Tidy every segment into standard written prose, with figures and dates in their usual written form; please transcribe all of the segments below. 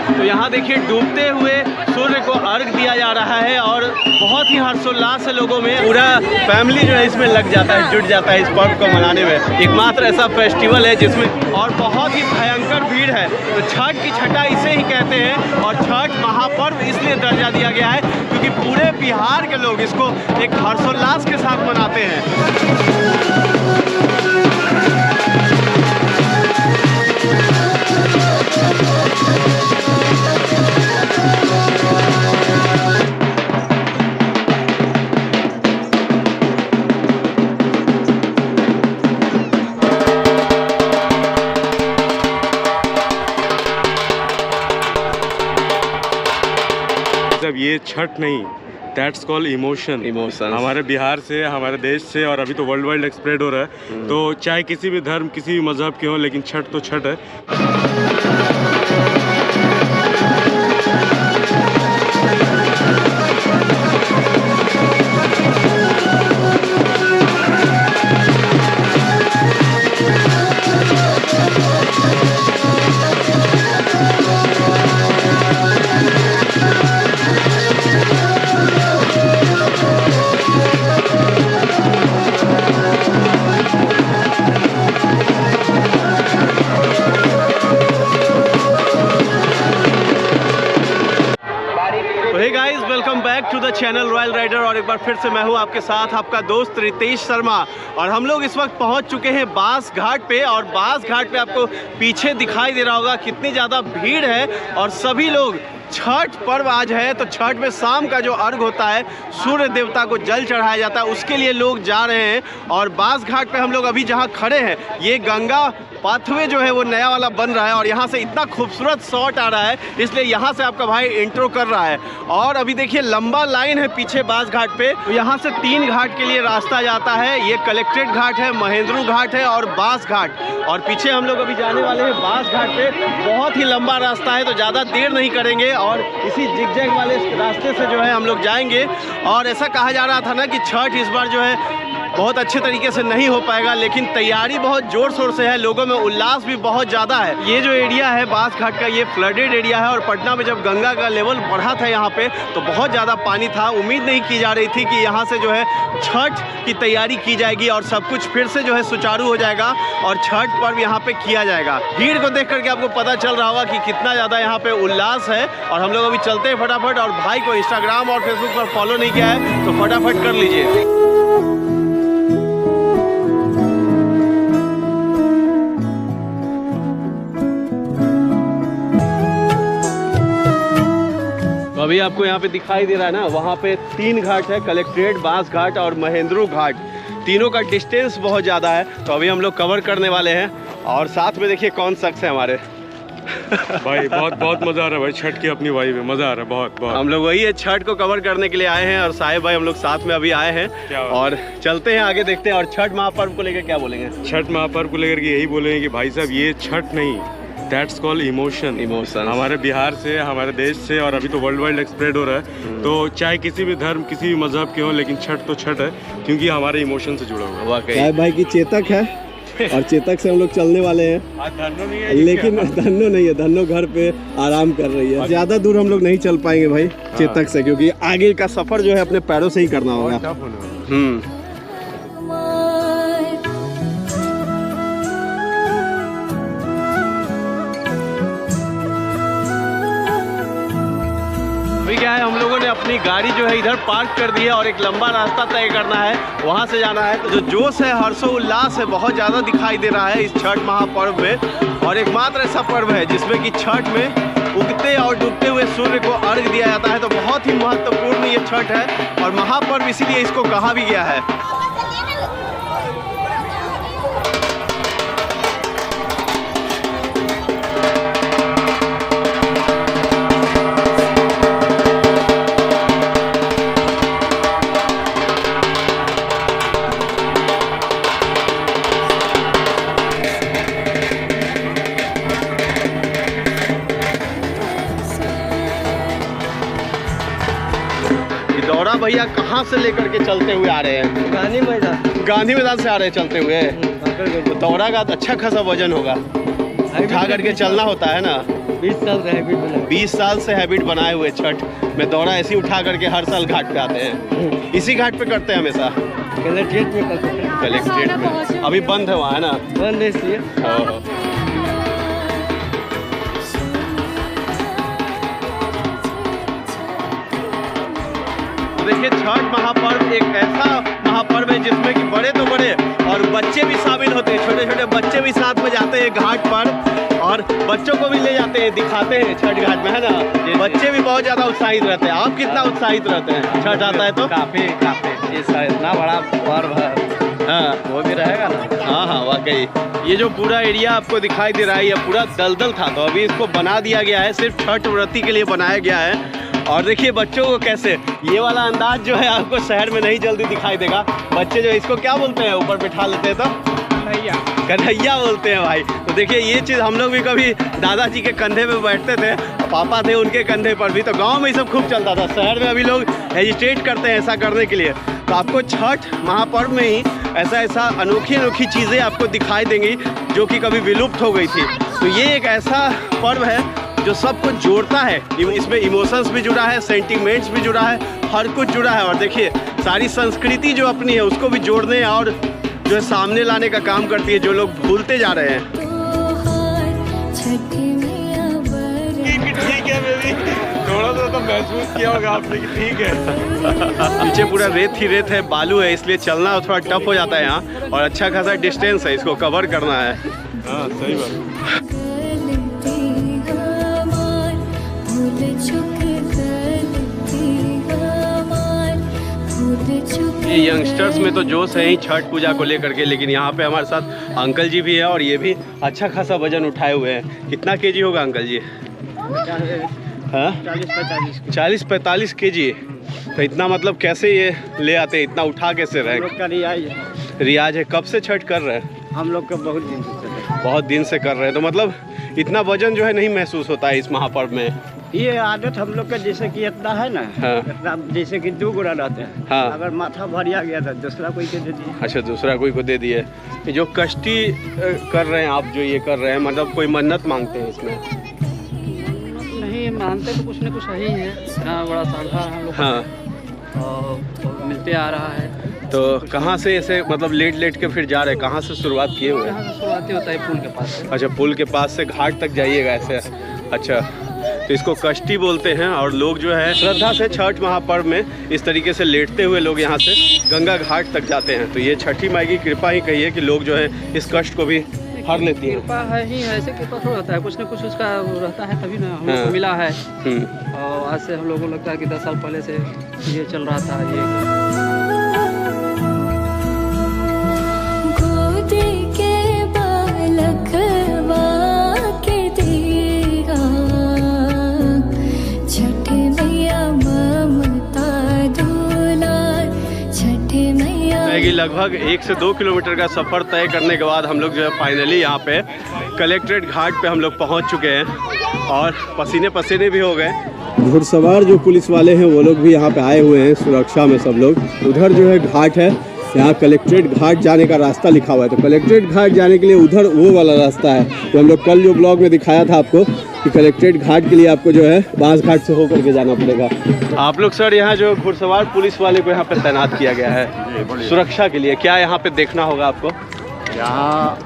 तो यहाँ देखिए डूबते हुए सूर्य को अर्घ दिया जा रहा है और बहुत ही हर्षोल्लास है लोगों में। पूरा फैमिली जो है इसमें लग जाता है, जुट जाता है इस पर्व को मनाने में। एकमात्र ऐसा फेस्टिवल है जिसमें और बहुत ही भयंकर भीड़ है। तो छठ की छठा इसे ही कहते हैं और छठ महापर्व इसलिए दर्जा दिया गया है क्योंकि पूरे बिहार के लोग इसको एक हर्षोल्लास के साथ मनाते हैं। जब ये छठ नहीं, दैट्स कॉल्ड इमोशन। हमारे बिहार से, हमारे देश से और अभी तो वर्ल्ड वाइड स्प्रेड हो रहा है। तो चाहे किसी भी धर्म, किसी भी मजहब के हो, लेकिन छठ तो छठ है। Welcome back to the channel Royal Rider. और एक बार फिर से मैं हूं आपके साथ, आपका दोस्त रितेश शर्मा। और हम लोग इस वक्त पहुंच चुके हैं बांस घाट पे। और बांस घाट पे आपको पीछे दिखाई दे रहा होगा कितनी ज़्यादा भीड़ है। और सभी लोग, छठ पर्व आज है तो छठ में शाम का जो अर्घ होता है, सूर्य देवता को जल चढ़ाया जाता है, उसके लिए लोग जा रहे हैं। और बांस घाट पे हम लोग अभी जहाँ खड़े हैं, ये गंगा पाथवे जो है वो नया वाला बन रहा है और यहाँ से इतना खूबसूरत शॉट आ रहा है, इसलिए यहाँ से आपका भाई इंट्रो कर रहा है। और अभी देखिए लंबा लाइन है पीछे बांस घाट पे। तो यहाँ से 3 घाट के लिए रास्ता जाता है। ये कलेक्ट्रेट घाट है, महेंद्रू घाट है और बांस घाट। और पीछे हम लोग अभी जाने वाले हैं बांस घाट पे। बहुत ही लंबा रास्ता है तो ज़्यादा देर नहीं करेंगे और इसी जिगजैग वाले रास्ते से जो है हम लोग जाएंगे। और ऐसा कहा जा रहा था ना कि छठ इस बार जो है बहुत अच्छे तरीके से नहीं हो पाएगा, लेकिन तैयारी बहुत जोर शोर से है, लोगों में उल्लास भी बहुत ज़्यादा है। ये जो एरिया है बांस घाट का, ये फ्लडेड एरिया है। और पटना में जब गंगा का लेवल बढ़ा था यहाँ पे तो बहुत ज़्यादा पानी था। उम्मीद नहीं की जा रही थी कि यहाँ से जो है छठ की तैयारी की जाएगी और सब कुछ फिर से जो है सुचारू हो जाएगा और छठ पर्व यहाँ पे किया जाएगा। भीड़ को देख करके आपको पता चल रहा होगा कि कितना ज़्यादा यहाँ पे उल्लास है। और हम लोग अभी चलते हैं फटाफट। और भाई को इंस्टाग्राम और फेसबुक पर फॉलो नहीं किया है तो फटाफट कर लीजिए। अभी आपको यहाँ पे दिखाई दे रहा है ना, वहाँ पे 3 घाट है, कलेक्ट्रेट, बांस घाट और महेंद्रू घाट। तीनों का डिस्टेंस बहुत ज़्यादा है तो अभी हम लोग कवर करने वाले हैं। और साथ में देखिए कौन शख्स है हमारे भाई बहुत मज़ा आ रहा है भाई, छठ की अपनी वाइब है, मज़ा आ रहा है बहुत। हम लोग वही है, छठ को कवर करने के लिए आए हैं और साहिब भाई हम लोग साथ में अभी आए हैं और चलते हैं आगे, देखते हैं। और छठ महापर्व को लेकर क्या बोलेंगे? छठ महापर्व को लेकर यही बोलेंगे कि भाई साहब ये छठ नहीं, दैट्स कॉल्ड इमोशन। हमारे बिहार से, हमारे देश से और अभी तो वर्ल्ड वाइड स्प्रेड हो रहा है। तो चाहे किसी भी धर्म, किसी भी मजहब के हो, लेकिन छठ तो छठ है क्योंकि हमारे इमोशन से जुड़ा हुआ है। भाई की चेतक है और चेतक से हम लोग चलने वाले हैं। धन्नो नहीं है, लेकिन धन्नो नहीं है, धन्नो घर पे आराम कर रही है। ज्यादा दूर हम लोग नहीं चल पाएंगे भाई चेतक से, क्योंकि आगे का सफर जो है अपने पैरों से ही करना होगा। अभी क्या है, हम लोगों ने अपनी गाड़ी जो है इधर पार्क कर दी है और एक लंबा रास्ता तय करना है, वहाँ से जाना है। तो जो जोश है, हर्षोल्लास है, बहुत ज़्यादा दिखाई दे रहा है इस छठ महापर्व में। और एकमात्र ऐसा पर्व है जिसमें कि छठ में उगते और डूबते हुए सूर्य को अर्घ दिया जाता है। तो बहुत ही महत्वपूर्ण ये छठ है और महापर्व इसीलिए इसको कहा भी गया है। दौरा भैया कहाँ से लेकर के चलते हुए आ रहे हैं? गांधी मैदान से आ रहे हैं चलते हुए। तो दौरा का अच्छा खासा वजन होगा, उठा करके चलना होता है ना। 20 साल से हैबिट बना। 20 साल से हैबिट बनाए हुए छठ में दौरा ऐसे ही उठा करके हर साल घाट पे आते हैं। इसी घाट पे करते हैं हमेशा। कलेक्ट्रेट में करते हैं। कलेक्ट्रेट में अभी बंद है वहाँ, है ना? बंद है इसलिए। हाँ। देखिए छठ महापर्व एक ऐसा महापर्व है जिसमें कि बड़े तो बड़े और बच्चे भी शामिल होते हैं। छोटे छोटे बच्चे भी साथ में जाते हैं घाट पर और बच्चों को भी ले जाते हैं, दिखाते हैं छठ घाट में, है ना? बच्चे भी बहुत ज़्यादा उत्साहित रहते हैं। आप कितना उत्साहित रहते हैं छठ आता है तो? काफ़ी इतना बड़ा पर्व है। हाँ वो भी रहेगा ना। हाँ वाकई। ये जो पूरा एरिया आपको दिखाई दे रहा है ये पूरा दलदल था, तो अभी इसको बना दिया गया है, सिर्फ छठ व्रती के लिए बनाया गया है। और देखिए बच्चों को कैसे ये वाला अंदाज जो है आपको शहर में नहीं जल्दी दिखाई देगा। बच्चे जो इसको क्या बोलते हैं, ऊपर बिठा लेते हैं तो कन्हैया बोलते हैं भाई। तो देखिए ये चीज़ हम लोग भी कभी दादाजी के कंधे पे बैठते थे, पापा थे उनके कंधे पर भी, तो गांव में ये सब खूब चलता था। शहर में अभी लोग हेजिटेट करते हैं ऐसा करने के लिए। तो आपको छठ महापर्व में ही ऐसा अनोखी चीज़ें आपको दिखाई देंगी जो कि कभी विलुप्त हो गई थी। तो ये एक ऐसा पर्व है जो सबको जोड़ता है। इसमें इमोशंस भी जुड़ा है, सेंटिमेंट्स भी जुड़ा है, हर कुछ जुड़ा है। और देखिए सारी संस्कृति जो अपनी है उसको भी जोड़ने और जो है सामने लाने का काम करती है, जो लोग भूलते जा रहे हैं। ठीक है बेबी, थोड़ा सा तो महसूस किया होगा आपने कि ठीक है। पीछे पूरा रेत ही रेत है, बालू है, इसलिए चलना थोड़ा टफ हो जाता है यहाँ। और अच्छा खासा डिस्टेंस है, इसको कवर करना है। हाँ सही बात। ये यंगस्टर्स में तो जोश है ही छठ पूजा को लेकर के, लेकिन यहाँ पे हमारे साथ अंकल जी भी है और ये भी अच्छा खासा वजन उठाए हुए हैं। कितना केजी होगा अंकल जी? हाँ 40-45 केजी। तो इतना मतलब कैसे ये ले आते हैं, इतना उठा कैसे रहे? रियाज है। कब से छठ कर रहे हैं? हम लोग का बहुत दिन से कर रहे हैं। तो मतलब इतना वजन जो है नहीं महसूस होता है इस महापर्व में? ये आदत हम लोग का जैसे कि इतना है ना। हाँ। इतना जैसे कि 2 गुना रहते हैं। हाँ। अगर माथा भरिया गया था दूसरा कोई को दे दिए। अच्छा दूसरा कोई को दे दिए। जो कष्टी कर रहे हैं आप, जो ये कर रहे हैं, मतलब कोई मन्नत मांगते हैं इसमें? नहीं मानते तो कुछ न कुछ सही है। इतना बड़ा श्रद्धा है हम लोग। हाँ। और मिलते आ रहा है। तो कहाँ से ऐसे मतलब लेट के फिर जा रहे हैं? कहाँ से शुरुआत किए हुए? यहाँ से शुरुआती होता है पुल के पास से। अच्छा पुल के पास से घाट तक जाइएगा ऐसे? अच्छा तो इसको कष्टी बोलते हैं। और लोग जो है श्रद्धा से छठ महापर्व में इस तरीके से लेटते हुए लोग यहाँ से गंगा घाट तक जाते हैं। तो ये छठी माई की कृपा ही कहिए कि लोग जो है इस कष्ट को भी हर लेती है। कृपा है ही, ऐसे कृपा थोड़ा होता है, कुछ न कुछ उसका रहता है तभी ना हम लोग को मिला है। और आज से हम लोगों को लगता है कि 10 साल पहले से ये चल रहा था। ये लगभग 1 से 2 किलोमीटर का सफ़र तय करने के बाद हम लोग जो है फाइनली यहाँ पे कलेक्ट्रेट घाट पे हम लोग पहुँच चुके हैं और पसीने पसीने भी हो गए। घुड़सवार जो पुलिस वाले हैं वो लोग भी यहाँ पे आए हुए हैं सुरक्षा में सब लोग। उधर जो है घाट है, यहाँ कलेक्ट्रेट घाट जाने का रास्ता लिखा हुआ है। तो कलेक्ट्रेट घाट जाने के लिए उधर वो वाला रास्ता है तो हम लोग कल जो ब्लॉग में दिखाया था आपको कि कलेक्ट्रेट घाट के लिए आपको जो है बांस घाट से होकर के जाना पड़ेगा। आप लोग सर यहाँ जो घुड़सवार पुलिस वाले को यहाँ पे तैनात किया गया है सुरक्षा के लिए, क्या यहाँ पे देखना होगा आपको? यहाँ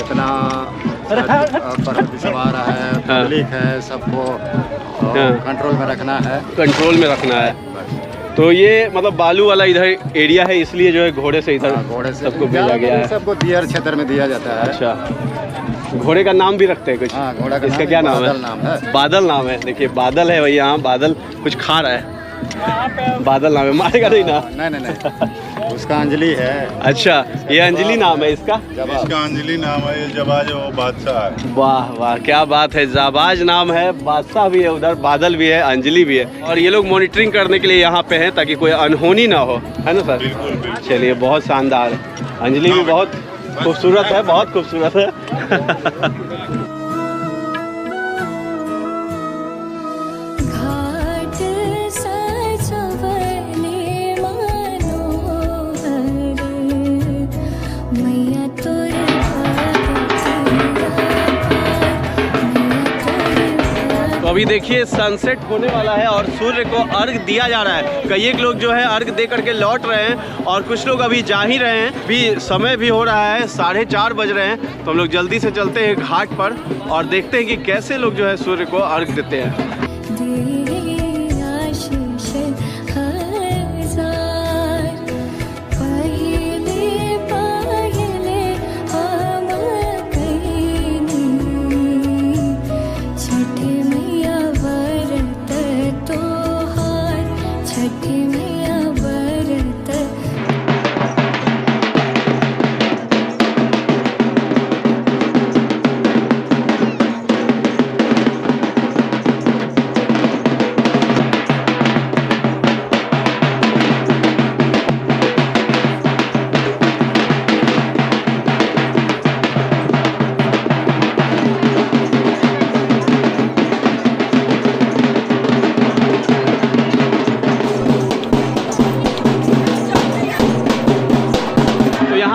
इतना सवार है, पब्लिक है, सबको कंट्रोल में रखना है। कंट्रोल में रखना है। तो ये मतलब बालू वाला इधर एरिया है इसलिए जो है घोड़े से इधर घोड़े से सबको भेजा गया है। सबको दियर क्षेत्र में दिया जाता है। अच्छा घोड़े का नाम भी रखते हैं कुछ? हाँ, घोड़ा का इसका क्या नाम है? बादल नाम है। देखिए बादल है भैया, यहाँ बादल कुछ खा रहा है। बादल नाम है, मारेगा नहीं ना? नहीं उसका अंजलि है। अच्छा ये अंजलि नाम है इसका? इसका अंजलि नाम है, ये जबाज है, वो बादशाह है। वाह वाह क्या बात है, जाबाज नाम है, बादशाह भी है, उधर बादल भी है, अंजलि भी है। और ये लोग मॉनिटरिंग करने के लिए यहाँ पे हैं ताकि कोई अनहोनी ना हो, है ना सर? बिल्कुल। चलिए बहुत शानदार है। अंजलि भी बहुत खूबसूरत है, बहुत खूबसूरत है। अभी देखिए सनसेट होने वाला है और सूर्य को अर्घ दिया जा रहा है। कई एक लोग जो है अर्घ दे करके लौट रहे हैं और कुछ लोग अभी जा ही रहे हैं। अभी समय भी हो रहा है 4:30 बज रहे हैं, तो हम लोग जल्दी से चलते हैं घाट पर और देखते हैं कि कैसे लोग जो है सूर्य को अर्घ देते हैं।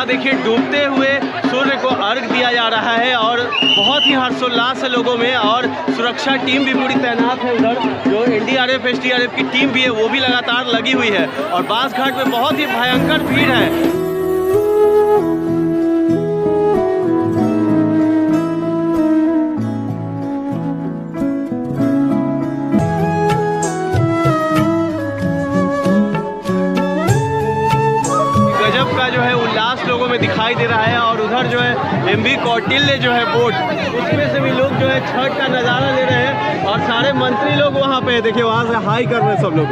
देखिए डूबते हुए सूर्य को अर्घ दिया जा रहा है और बहुत ही हर्षोल्लास है लोगों में और सुरक्षा टीम भी पूरी तैनात है। उधर जो एनडीआरएफ एसडीआरएफ की टीम भी है वो भी लगातार लगी हुई है और बास घाट में बहुत ही भयंकर भीड़ है। लोगों में दिखाई दे रहा है और उधर जो है एमवी कौटिल्य जो है बोट, उसमें से भी लोग जो है छठ का नज़ारा ले रहे हैं और सारे मंत्री लोग वहाँ पे देखिए वहाँ से हाई कर रहे हैं सब लोग।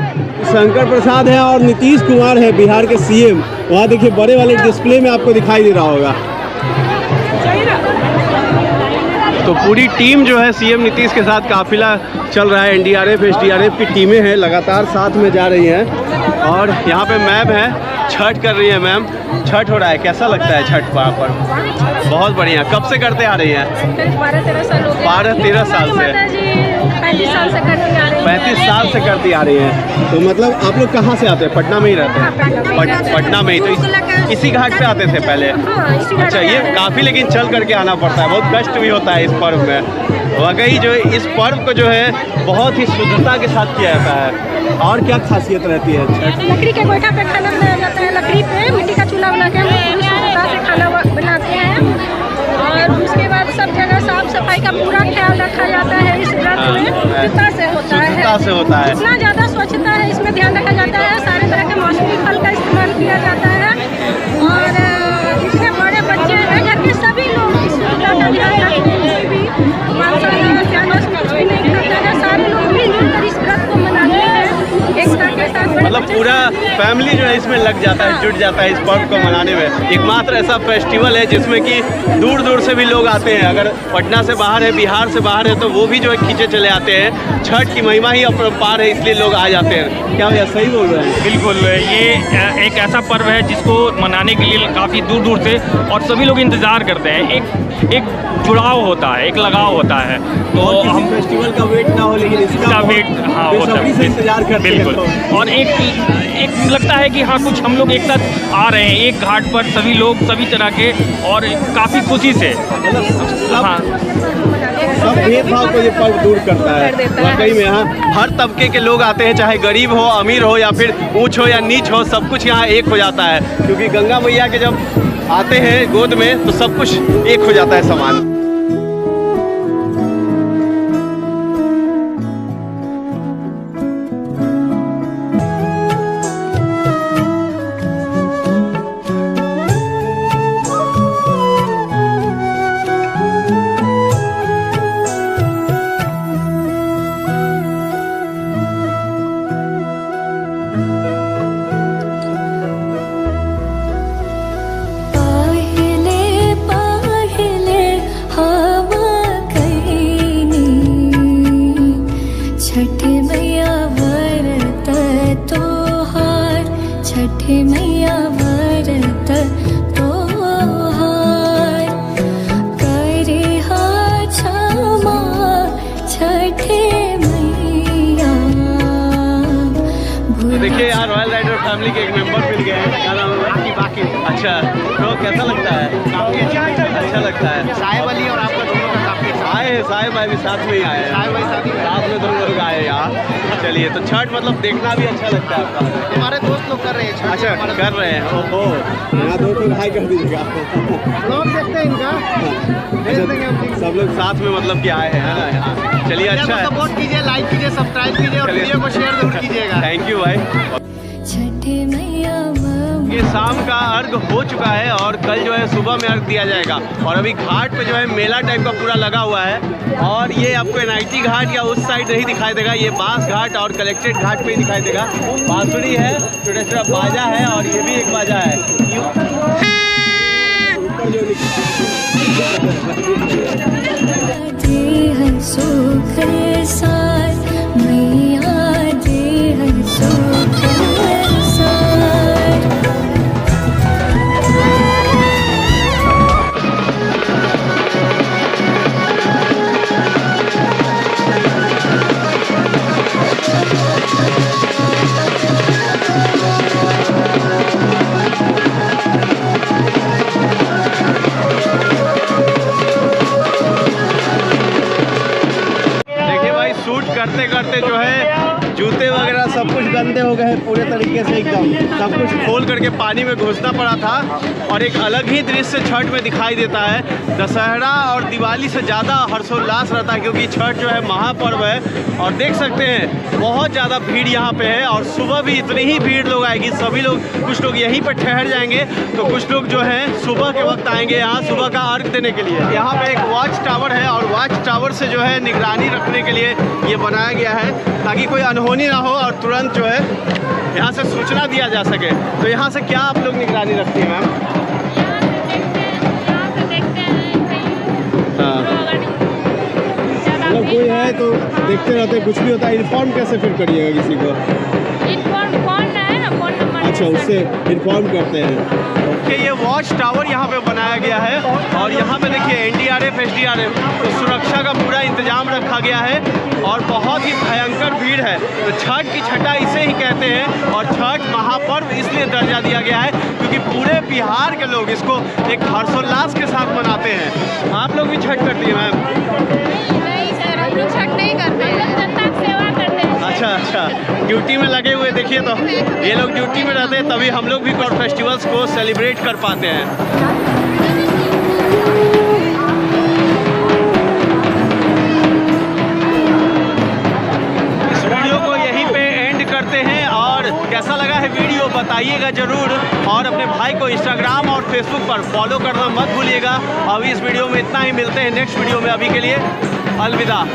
शंकर प्रसाद है और नीतीश कुमार है बिहार के सीएम, वहाँ देखिए बड़े वाले डिस्प्ले में आपको दिखाई दे रहा होगा। तो पूरी टीम जो है सीएम नीतीश के साथ काफिला चल रहा है। एनडीआरएफ एसडीआरएफ की टीमें हैं लगातार साथ में जा रही हैं और यहाँ पे मैम है, छठ कर रही है मैम। छठ हो रहा है, कैसा लगता है छठ वहाँ पर? बहुत बढ़िया। कब से करते आ रही हैं? 12-13 साल हो गए। 12-13 साल से 35 साल से करती आ रही हैं। 35 साल से करती आ रही हैं। तो मतलब आप लोग कहाँ से आते हैं? पटना में ही रहते हैं? पटना में ही। तो इसी घाट पे आते थे पहले? अच्छा, ये काफ़ी लेकिन चल करके आना पड़ता है, बहुत कष्ट भी होता है इस पर्व में। वाकई जो है इस पर्व को जो है बहुत ही शुद्धता के साथ किया जाता है। और क्या खासियत रहती है? लकड़ी के गोइठा पे खाना बनाया जाता है, लकड़ी पे मिट्टी का चूल्हा बना के शुद्धता से खाना बनाते हैं और उसके बाद सब जगह साफ सफाई का पूरा ख्याल रखा जाता है। इस व्रत में शुद्धता से होता है, इतना ज़्यादा स्वच्छता है, इसमें ध्यान रखा जाता है। सारे तरह के मौसमी फल का इस्तेमाल किया जाता है और इसमें बड़े बच्चे हैं घर के सभी लोग इस शुद्धता का ध्यान रखते हैं। कुछ भी नहीं करते हैं, सारे लोग मिलकर इस व्रत को मनाते हैं एकता के साथ। मतलब पूरा फैमिली जो है इसमें लग जाता है, जुट जाता है इस पर्व को मनाने में। एकमात्र ऐसा फेस्टिवल है जिसमें कि दूर दूर से भी लोग आते हैं। अगर पटना से बाहर है, बिहार से बाहर है, तो वो भी जो है खींचे चले आते हैं। छठ की महिमा ही अपरंपार है, इसलिए लोग आ जाते हैं। क्या भैया सही बोल रहे हैं? बिल्कुल, ये एक ऐसा पर्व है जिसको मनाने के लिए काफ़ी दूर दूर से और सभी लोग इंतज़ार करते हैं। एक जुड़ाव होता है, एक लगाव होता है। तो हम फेस्टिवल का वेट ना हो लेकिन इसका वेट होता है, इंतजार करते हैं। बिल्कुल। और एक लगता है कि हाँ कुछ हम लोग एक साथ आ रहे हैं एक घाट पर, सभी लोग सभी तरह के और काफ़ी खुशी से। हाँ, सब भेदभाव को ये पर्व दूर करता है। वाकई में यहाँ हर तबके के लोग आते हैं, चाहे गरीब हो, अमीर हो या फिर ऊंच हो या नीच हो, सब कुछ यहाँ एक हो जाता है। क्योंकि गंगा मैया के जब आते हैं गोद में तो सब कुछ एक हो जाता है समान। देखिए यार रॉयल राइडर फैमिली के एक मेंबर मिल गए हैं। क्या नाम है? बाकी। अच्छा, तो कैसा लगता है? काफी अच्छा लगता है। साहेब अली और आपका दोनों का काफी आए हैं, साहिब भाई भी साथ में ही आए हैं, साथ में दोनों लोग आए हैं यहाँ। चलिए, तो छठ मतलब देखना भी अच्छा लगता है आपका? हमारे दोस्त लोग कर रहे हैं छठ। अच्छा, कर रहे हैं। ओहो, यहाँ दोस्तों को हाई कर दीजिएगा। ब्लॉग देखते हैं इनका, भेज देंगे हम लिंक। सब लोग साथ में मतलब कि आए हैं ना यहाँ। चलिए, अच्छा है। सपोर्ट कीजिए, लाइक कीजिए, सब्सक्राइब कीजिए और वीडियो को शेयर जरूर कीजिएगा। थैंक यू भाई। ये शाम का अर्घ हो चुका है और कल जो है सुबह में अर्घ दिया जाएगा। और अभी घाट पे जो है मेला टाइप का पूरा लगा हुआ है। और ये आपको NIT घाट या उस साइड नहीं दिखाई देगा, ये बांस घाट और कलेक्ट्रेट घाट पे ही दिखाई देगा। बांसुरी है, छोटा छोटा बाजा है और ये भी एक बाजा है। करते करते जो है जूते वगैरह सब कुछ गंदे हो गए पूरे तरीके से, एकदम सब कुछ खोल करके पानी में घुसना पड़ा था। और एक अलग ही दृश्य छठ में दिखाई देता है। दशहरा और दिवाली से ज़्यादा हर्षोल्लास रहता है क्योंकि छठ जो है महापर्व है। और देख सकते हैं बहुत ज़्यादा भीड़ यहाँ पे है और सुबह भी इतनी ही भीड़ लोग आएगी। सभी लोग, कुछ लोग यहीं पर ठहर जाएंगे तो कुछ लोग जो हैं सुबह के वक्त आएंगे यहाँ सुबह का अर्घ देने के लिए। यहाँ पे एक वॉच टावर है और वॉच टावर से जो है निगरानी रखने के लिए ये बनाया गया है ताकि कोई अनहोनी ना हो और तुरंत जो है यहाँ से सूचना दिया जा सके। तो यहाँ से क्या आप लोग निगरानी रखती हैं मैम? मतलब कोई है तो देखते रहते, कुछ भी होता है इन्फॉर्म कैसे फिर करिएगा किसी को? इन्फॉर्म फोन है ना, फोन नंबर। अच्छा, उससे इन्फॉर्म करते हैं। कि ये वॉच टावर यहाँ पे बनाया गया है और यहाँ पे देखिए NDRF SDRF तो सुरक्षा का पूरा इंतजाम रखा गया है और बहुत ही भयंकर भीड़ है। तो छठ की छठा इसे ही कहते हैं और छठ महापर्व इसलिए दर्जा दिया गया है क्योंकि पूरे बिहार के लोग इसको एक हर्षोल्लास के साथ मनाते हैं। आप लोग भी छठ करती हैं मैम? नहीं सर, हम लोग छठ नहीं करते हैं, जनता की सेवा करते हैं। अच्छा, ड्यूटी में लगे हुए देखिए, तो ये लोग ड्यूटी में रहते हैं तभी हम लोग भी गॉड फेस्टिवल्स को सेलिब्रेट कर पाते हैं। इस वीडियो को यहीं पे एंड करते हैं और कैसा लगा है वीडियो बताइएगा ज़रूर और अपने भाई को इंस्टाग्राम और फेसबुक पर फॉलो करना मत भूलिएगा। अभी इस वीडियो में इतना ही, मिलते हैं नेक्स्ट वीडियो में। अभी के लिए अलविदा।